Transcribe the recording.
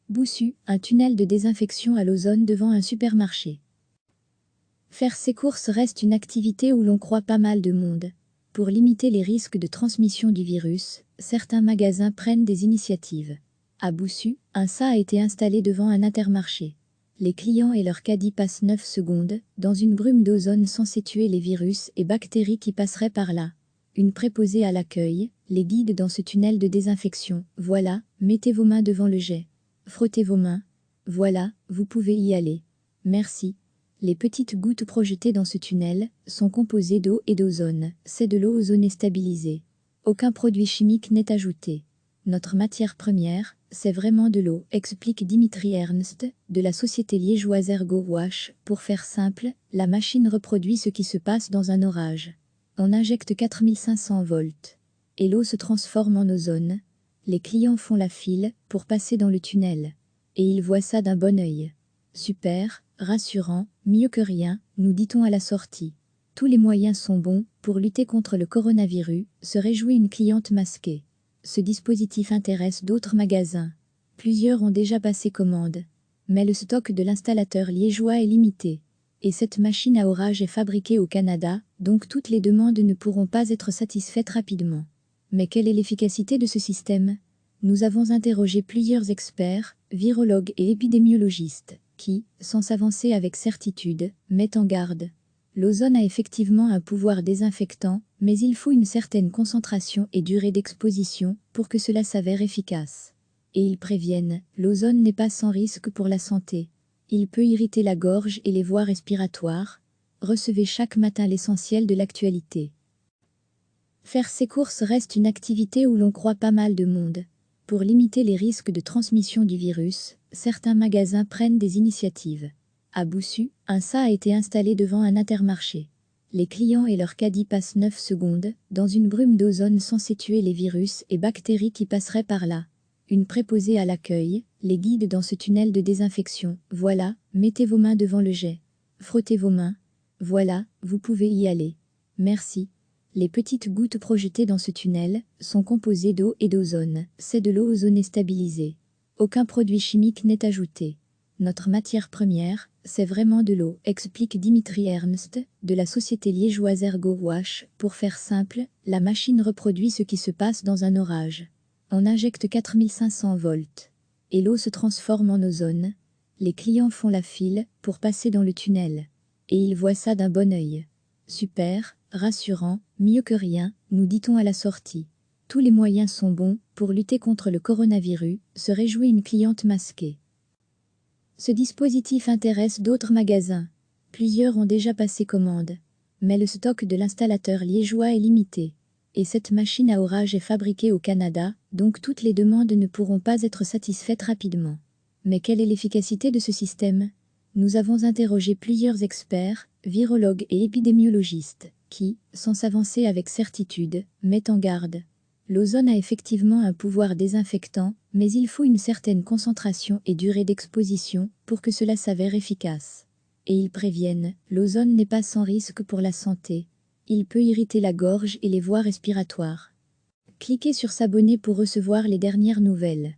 Boussu, un tunnel de désinfection à l'ozone devant un supermarché. Faire ses courses reste une activité où l'on croit pas mal de monde. Pour limiter les risques de transmission du virus, certains magasins prennent des initiatives. À Boussu, un SA a été installé devant un Intermarché. Les clients et leurs caddies passent 9 secondes, dans une brume d'ozone censée tuer les virus et bactéries qui passeraient par là. Une préposée à l'accueil les guide dans ce tunnel de désinfection. Voilà, mettez vos mains devant le jet. Frottez vos mains. Voilà, vous pouvez y aller. Merci. Les petites gouttes projetées dans ce tunnel sont composées d'eau et d'ozone. C'est de l'eau ozonée stabilisée. Aucun produit chimique n'est ajouté. Notre matière première, c'est vraiment de l'eau, explique Dimitri Ernst, de la société liégeoise Ergo Wash. Pour faire simple, la machine reproduit ce qui se passe dans un orage. On injecte 4500 volts. Et l'eau se transforme en ozone. Les clients font la file pour passer dans le tunnel. Et ils voient ça d'un bon œil. Super, rassurant, mieux que rien, nous dit-on à la sortie. Tous les moyens sont bons pour lutter contre le coronavirus, se réjouit une cliente masquée. Ce dispositif intéresse d'autres magasins. Plusieurs ont déjà passé commande. Mais le stock de l'installateur liégeois est limité. Et cette machine à orage est fabriquée au Canada, donc toutes les demandes ne pourront pas être satisfaites rapidement. Mais quelle est l'efficacité de ce système ? Nous avons interrogé plusieurs experts, virologues et épidémiologistes, qui, sans s'avancer avec certitude, mettent en garde. L'ozone a effectivement un pouvoir désinfectant, mais il faut une certaine concentration et durée d'exposition pour que cela s'avère efficace. Et ils préviennent, l'ozone n'est pas sans risque pour la santé. Il peut irriter la gorge et les voies respiratoires. Recevez chaque matin l'essentiel de l'actualité. Faire ses courses reste une activité où l'on croit pas mal de monde. Pour limiter les risques de transmission du virus, certains magasins prennent des initiatives. À Boussu, un SA a été installé devant un Intermarché. Les clients et leurs caddies passent 9 secondes, dans une brume d'ozone censée tuer les virus et bactéries qui passeraient par là. Une préposée à l'accueil les guide dans ce tunnel de désinfection. Voilà, mettez vos mains devant le jet. Frottez vos mains. Voilà, vous pouvez y aller. Merci. Les petites gouttes projetées dans ce tunnel sont composées d'eau et d'ozone. C'est de l'eau ozonée stabilisée. Aucun produit chimique n'est ajouté. Notre matière première, c'est vraiment de l'eau, explique Dimitri Ernst, de la société liégeoise Ergo Wash. Pour faire simple, la machine reproduit ce qui se passe dans un orage. On injecte 4500 volts. Et l'eau se transforme en ozone. Les clients font la file pour passer dans le tunnel. Et ils voient ça d'un bon œil. Super, rassurant, mieux que rien, nous dit-on à la sortie. Tous les moyens sont bons pour lutter contre le coronavirus, se réjouit une cliente masquée. Ce dispositif intéresse d'autres magasins. Plusieurs ont déjà passé commande. Mais le stock de l'installateur liégeois est limité. Et cette machine à orage est fabriquée au Canada, donc toutes les demandes ne pourront pas être satisfaites rapidement. Mais quelle est l'efficacité de ce système ? Nous avons interrogé plusieurs experts, virologues et épidémiologistes, qui, sans s'avancer avec certitude, mettent en garde. L'ozone a effectivement un pouvoir désinfectant, mais il faut une certaine concentration et durée d'exposition pour que cela s'avère efficace. Et ils préviennent, l'ozone n'est pas sans risque pour la santé. Il peut irriter la gorge et les voies respiratoires. Cliquez sur s'abonner pour recevoir les dernières nouvelles.